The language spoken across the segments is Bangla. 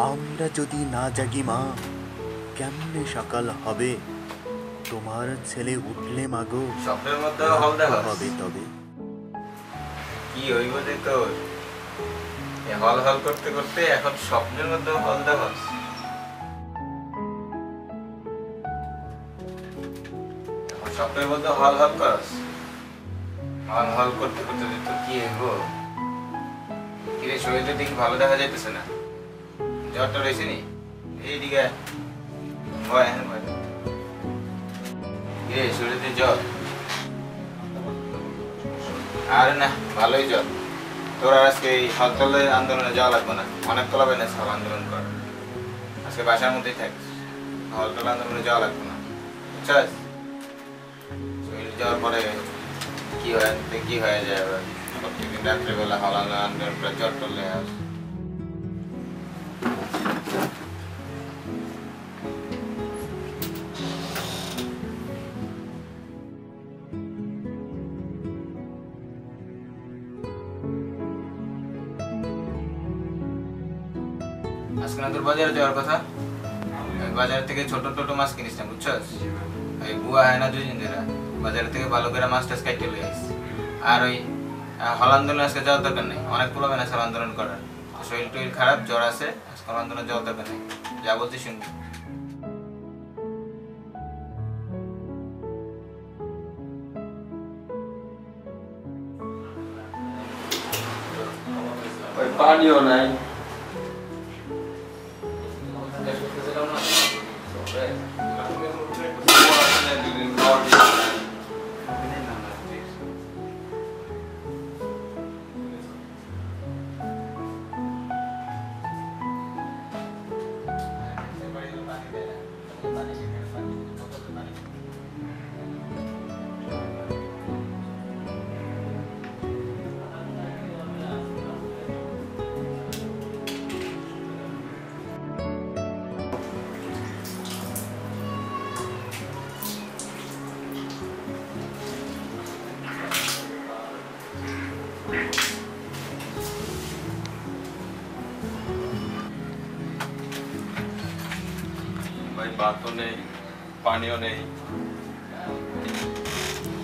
আমরা যদি না জাগি মা, কেমনে সকাল হবে? তোমার ছেলে উঠলে মাগো স্বপ্নের মধ্যে হল দেখা হবে তবে। কি হইব যে তোর হল হল করতে করতে এখন স্বপ্নের মধ্যে হল দেখাস? স্বপ্নের মধ্যে হল হল করস? হল হল করতে করতে তোর কি হইব? কিরে শরীরটা দেখি ভালো দেখা যাইতেছে না, জ্বরটা রয়েছে নি? এইদিকে ভয় ভয় কিরে শরীরে জ্বর? আরে না, ভালোই জ্বর। তোর আর আজকে এই হরতালের আন্দোলনে যাওয়া লাগবে না, অনেক তোলা বেনে সব আন্দোলন কর। আজকে বাসার মধ্যেই থাকিস, হরতাল আন্দোলনে যাওয়া লাগবে না, বুঝছস? শরীর যাওয়ার পরে কি হয়ে যায় আবার প্রত্যেকদিন রাত্রেবেলা হরতাল আন্দোলন করে জ্বর টরলে আস। আজকে না তোর বাজারে যাওয়ার কথা, বাজার থেকে ছোট ছোট মাছ কিনিস না, বুঝছস? ওই বুয়া হয় না দুদিন ধরে বাজার থেকে ভালো করে মাছ টাছ কাটতে লই আইস। আর ওই হল আন্দোলনে আজকে যাওয়ার দরকার নেই, অনেক পুরোবেন আছে আন্দোলন করার। শরীর টরীর খারাপ, জ্বর আছে, আজকে আন্দোলনে যাওয়ার দরকার নেই, যা বলছি শুনবি। ওই পানিও নাই। ভাতও নেই, পানিও নেই,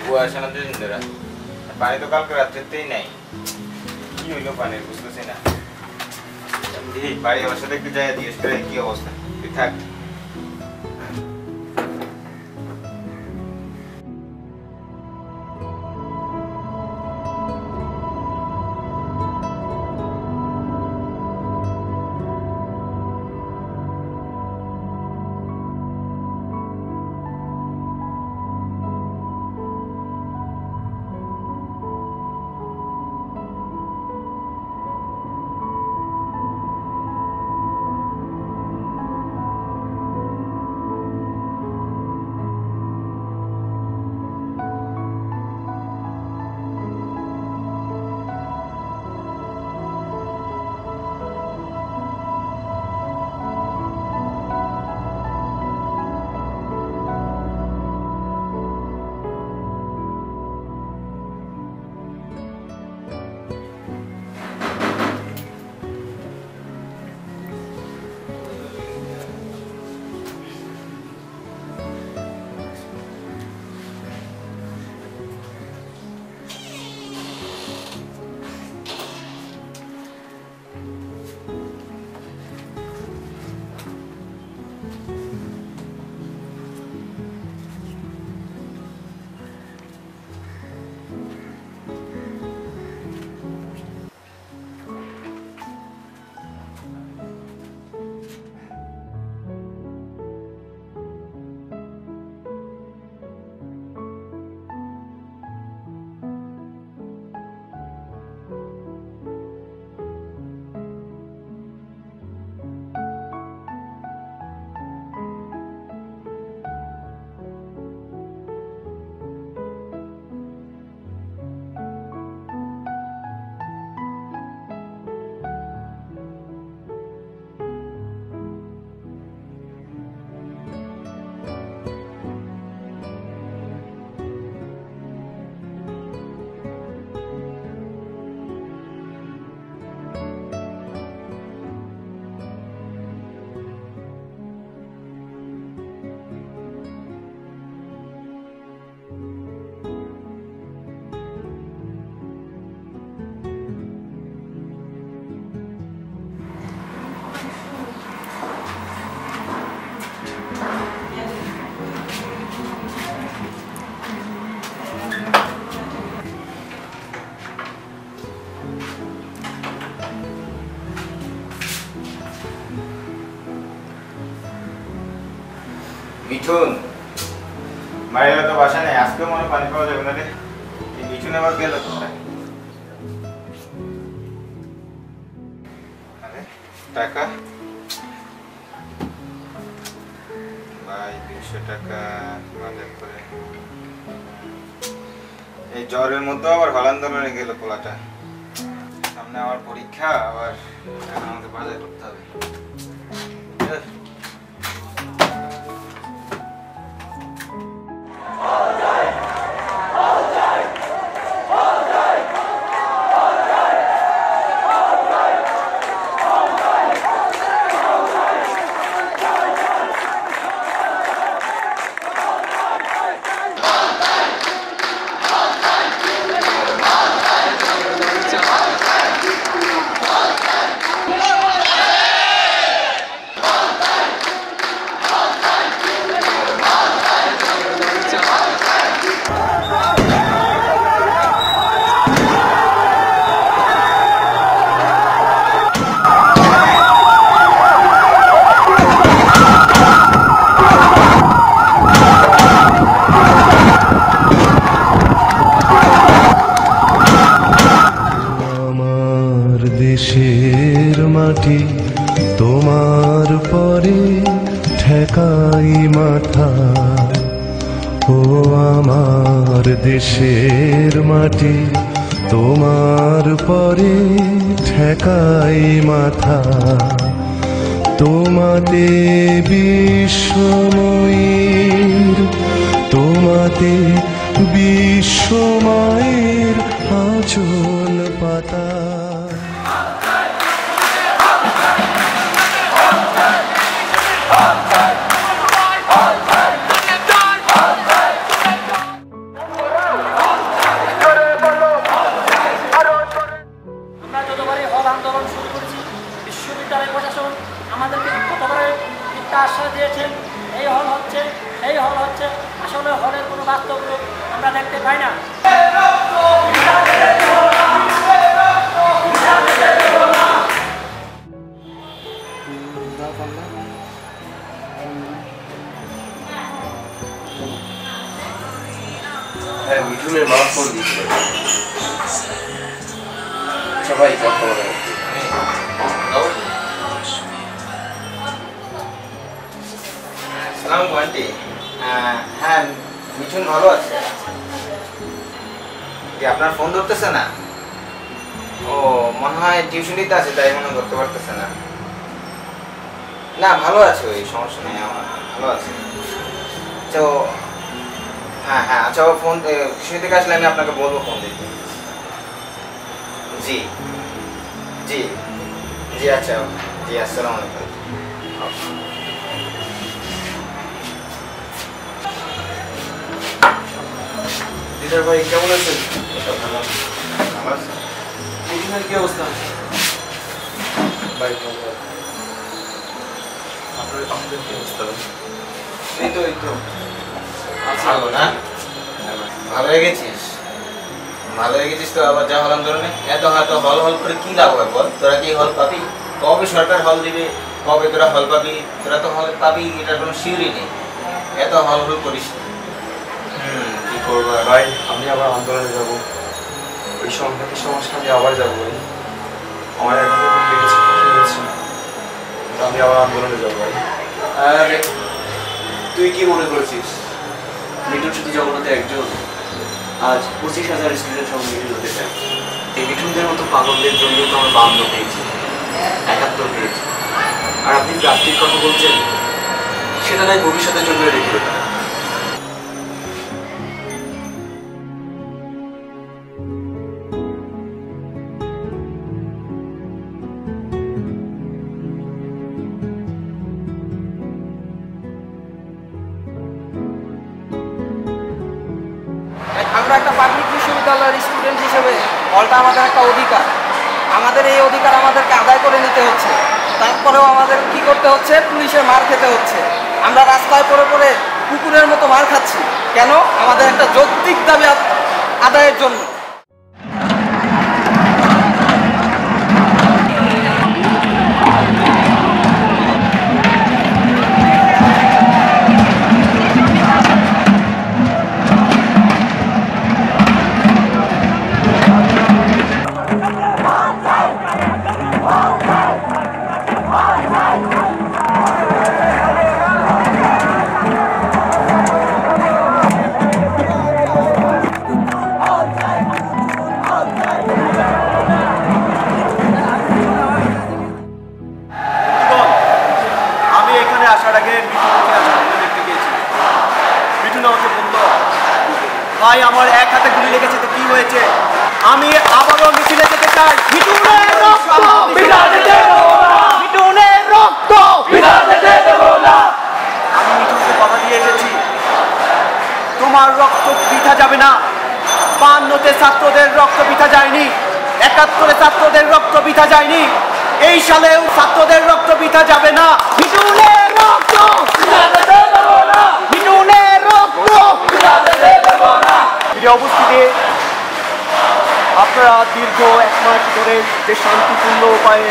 কুয়াশা না দুদিন ধরে। পানি তো কালকে রাত্রেতেই নাই, কি হইলো পানির বুঝতেছি না। বাড়ি আমার সাথে একটু যাই জিজ্ঞেস করে কি অবস্থা, তুই থাক। মিঠুন মায়েরা তো বাসা নেই, আজকে মনে পানি পাওয়া যাবে না রে। মিঠুন আবার গেল কোথায়? আরে টাকা ভাই, 200 টাকা বাজার করে। এই জ্বরের মধ্যে আবার হল আন্দোলনে গেল পোলাটা। সামনে আমার পরীক্ষা, আবার এখন আমাকে বাজার করতে হবে। দেশের মাটি তোমার পরে ঠেকাই মাথা, ও আমার দেশের মাটি তোমার পরে ঠেকাই মাথা। তোমাতে বিশ্বময়ের, তোমাতে বিশ্বময়ের আঁচল পাতা। বিশ্ববিদ্যালয় প্রশাসন আমাদেরকে কতবারে মিথ্যা আশ্বাস দিয়েছেন, এই হল হচ্ছে এই হল হচ্ছে, আসলে হলের কোনো বাস্তব রূপ আমরা দেখতে পাই না। মিঠুনের মা ফোন দিচ্ছে, সবাই কথা বলে। সালাম আন্টি। হ্যাঁ মিঠুন ভালো আছে। আপনার ফোন ধরতেছে না? ও মনে হয় টিউশনিতে আছে, তাই মনে ধরতে পারতেছে না। না ভালো আছে, ওই সমস্যা নেই, আমার ভালো আছে। তো হ্যাঁ হ্যাঁ আচ্ছা, ও ফোন টিউশনি থেকে আসলে আমি আপনাকে বলবো ফোন দিতে। জি জি জি আচ্ছা জি, আসসালামু আলাইকুম। দিদার ভাই কেমন আছেন? ভালো আছে। মিঠুনের কি অবস্থা? ভাই আপনাদের কি অবস্থা? এই তো ভালো না? ভালো হয়ে গেছিস? ভালো হয়ে গেছিস তো আবার যা হল আন্দোলনে এত হয়তো হল হল করে কি লাভ হয় বল? তোরা কি হল পাবি? কবে সরকার হল দিবে, কবে তোরা হল পাবি? তোরা তো হল পাবি এটার কোনো শিওরই নেই। এত হল হল করিস কি করবো ভাই, আমি আবার আন্দোলনে যাব, ওই সংখ্যাতি সমাজখানে আবার যাবো ভাই। আমার এখন লেগেছে আমি আবার আন্দোলনে যাবো ভাই। আরে তুই কি মনে করেছিস মিঠুন শুধু জগন্নাথে একজন? আজ 25,000 স্টুডেন্ট সঙ্গে মিঠুন হতে চায়। এই মিঠুনদের মতো পাগলদের জন্য তো আমরা 52 পেয়েছি, 71 পেয়েছি। আর আপনি প্রাপ্তির কথা বলছেন, সেটা নয় ভবিষ্যতের জন্য রেখে দেবেন। আমরা একটা পাবলিক বিশ্ববিদ্যালয়ের স্টুডেন্ট হিসেবে হলটা আমাদের একটা অধিকার, আমাদের এই অধিকার আমাদেরকে আদায় করে নিতে হচ্ছে। তারপরেও আমাদের কি করতে হচ্ছে? পুলিশের মার খেতে হচ্ছে। আমরা রাস্তায় পড়ে পড়ে কুকুরের মতো মার খাচ্ছি কেন? আমাদের একটা যৌক্তিক দাবি আদায়ের জন্য। আমি এখানে আসার আগে মিঠুনকে দেখতে গিয়েছি। মিঠুন আমাকে বলল, ভাই আমার এক হাতে গুলি লেগেছে, তো কি হয়েছে? আমি আবারও মিছিলে যেতে চাই। মিঠুনের রক্ত বিলাতে দেব না, মিঠুনের রক্ত বিলাতে দেব না। আমি মিঠুনকে কথা দিয়ে এসেছি, তোমার রক্ত বৃথা যাবে না। ৫২-তে ছাত্রদের রক্ত বৃথা যায়নি, ৭১-এ ছাত্রদের রক্ত বৃথা যায়নি, এই সালেও ছাত্রদের রক্ত বৃথা যাবে না। মিঠুনের রক্ত বিলাতে দেব না, মিঠুনের রক্ত বিলাতে দেব না। এই অবস্থিতে আপনারা দীর্ঘ ১ মাস ধরে যে শান্তিপূর্ণ উপায়ে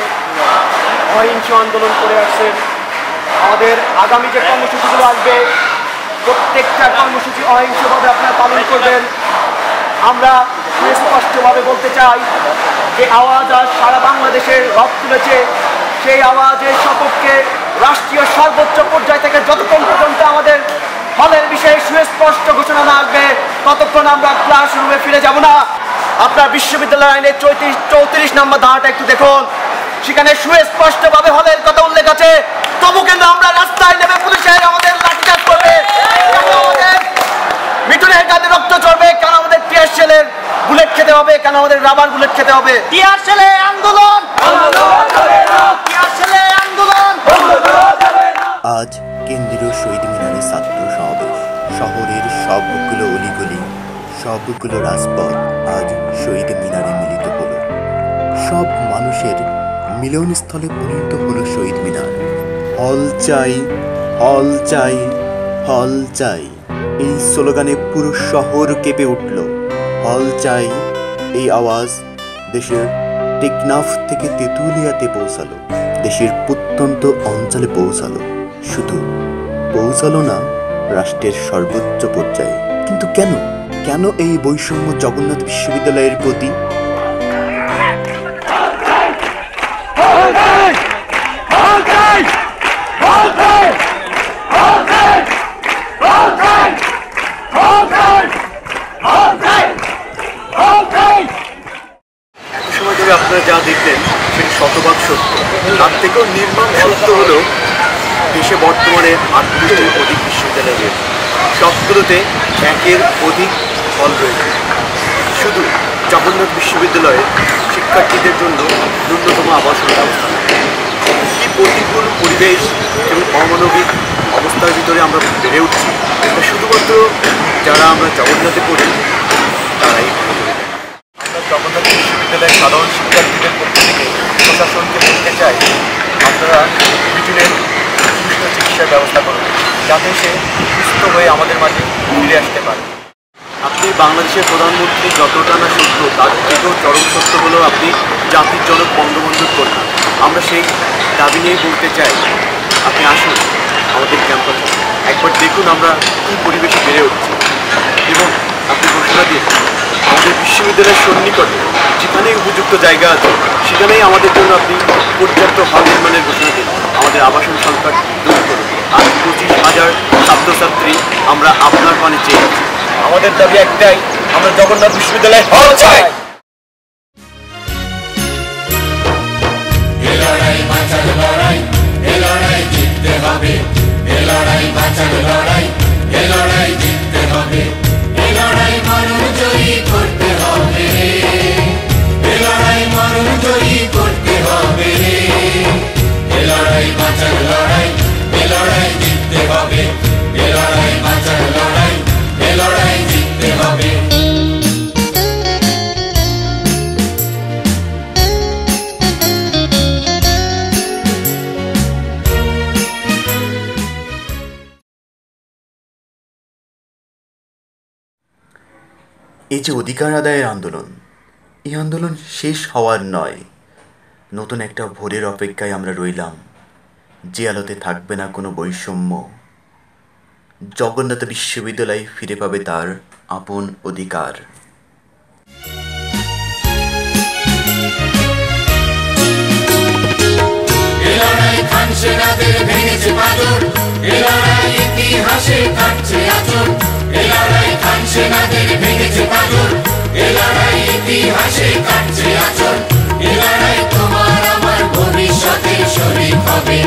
অহিংস আন্দোলন করে আসছেন, আমাদের আগামী যে কর্মসূচিগুলো আসবে প্রত্যেকটা কর্মসূচি অহিংসভাবে আপনারা পালন করবেন। আমরা সুস্পষ্টভাবে বলতে চাই যে আওয়াজ আজ সারা বাংলাদেশের রব তুলেছে, সেই আওয়াজের সপক্ষে রাষ্ট্রীয় সর্বোচ্চ পর্যায় থেকে যতক্ষণ পর্যন্ত আমাদের হলের বিষয়ে সুস্পষ্ট ঘোষণা না আসবে ততক্ষণ আমরা ক্লাসরুমে ফিরে যাব না। আপনার বিশ্ববিদ্যালয় আইনের 34 নম্বর ধারাটা একটু দেখুন, সেখানে সুস্পষ্টভাবে হলের কথা উল্লেখ আছে। তবু কিন্তু আমরা রাস্তায় নেমে পুলিশের আমাদের লাঠিচার্জ করবে, আমাদের মিঠুনের কাঁধে রক্ত চড়বে, কেন আমাদের টিয়ার শেলের বুলেট খেতে হবে, কেন আমাদের রাবার বুলেট খেতে হবে? টিয়ার শেলে আন্দোলন, টিয়ার শেলে আন্দোলন। আজ কেন্দ্রীয় শহীদ মিনারে ছাত্র সমাবেশ। শহরের সবগুলো অলিগলি, সবগুলো রাজপথ আজ শহীদ মিনারে মিলিত হলো। সব মানুষের মিলনস্থলে পরিণত হলো শহীদ মিনার। হল চাই, হল চাই, হল চাই, এই স্লোগানে পুরো শহর কেঁপে উঠল। হল চাই, এই আওয়াজ দেশের টেকনাফ থেকে তেঁতুলিয়াতে পৌঁছালো, দেশের প্রত্যন্ত অঞ্চলে পৌঁছালো। শুধু পৌঁছালো না, রাষ্ট্রের সর্বোচ্চ পর্যায়ে। কিন্তু কেন কেন এই বৈষম্য জগন্নাথ বিশ্ববিদ্যালয়ের প্রতি? সময় ধরে আপনারা যা দেখলেন সেটি শতভাগ সত্য। তার থেকেও নির্মম সত্য হলো দেশে বর্তমানে 38-টির অধিক বিশ্ববিদ্যালয় রয়েছে, সবগুলোতে 1-এর অধিক হল রয়েছে। শুধু জগন্নাথ বিশ্ববিদ্যালয়ের শিক্ষার্থীদের জন্য ন্যূনতম আবাসন ব্যবস্থা নেই। কি প্রতিকূল পরিবেশ এবং অমানবিক অবস্থার ভিতরে আমরা বেড়ে উঠছি, এটা শুধুমাত্র যারা আমরা জগন্নাথে পড়ি তারাই। আমরা জগন্নাথ বিশ্ববিদ্যালয়ের সাধারণ শিক্ষার্থীদের পক্ষ থেকে প্রশাসনকে বলতে চাই, আপনারা মিঠুনের সুষ্ঠু চিকিৎসার ব্যবস্থা করুন, যাতে সে সুস্থ হয়ে আমাদের মাঝে ফিরে আসতে পারে। আপনি বাংলাদেশের প্রধানমন্ত্রী যতটা না সত্য, তার থেকেও চরম সত্য হলো আপনি জাতির জনক বঙ্গবন্ধুর কন্যা। আমরা সেই দাবি নিয়েই বলতে চাই, আপনি আসুন আমাদের ক্যাম্পাসে, একবার দেখুন আমরা কী পরিবেশে বেড়ে উঠছি, এবং আপনি ঘোষণা দিন আমাদের বিশ্ববিদ্যালয়ের সন্নিকটে যেখানেই উপযুক্ত জায়গা আছে সেখানেই আমাদের জন্য আপনি পর্যাপ্ত হল নির্মাণের ঘোষণা দিন। আমাদের আবাসন সংকট দূর করুন। আজ 25,000 ছাত্রছাত্রী আমরা আপনার পানে চেয়ে আছি। আমাদের দাবি একটাই, আমরা জগন্নাথ বিশ্ববিদ্যালয়ে হল চাই। জিততে হবে, এ লড়াই বাঁচার লড়াই, এ লড়াই জিততে হবে, এ লড়াই মরণ জয়ী করতে হবে, এ লড়াই মরণ জয়ী করতে হবে, এ লড়াই বাঁচার লড়াই, এ লড়াই জিততে হবে, এ লড়াই বাঁচার লড়াই, এ লড়াই জিততে হবে। এই যে অধিকার আদায়ের আন্দোলন, এই আন্দোলন শেষ হওয়ার নয়, নতুন একটা ভোরের অপেক্ষায় আমরা রইলাম, যে আলোতে থাকবে না কোনো বৈষম্য। জগন্নাথ বিশ্ববিদ্যালয় ফিরে পাবে তার আপন অধিকার। এ লড়াই সেনাদের ভেঙেছে পাঁজর, এ লড়াই ইতিহাসে কাটছে আঁচড়, এ লড়াই খান সেনাদের ভেঙেছে পাঁজর, এ লড়াই ইতিহাসে কাটছে আঁচড়, এ লড়াই তোমার আমার ভবিষ্যতের শরীক হবে।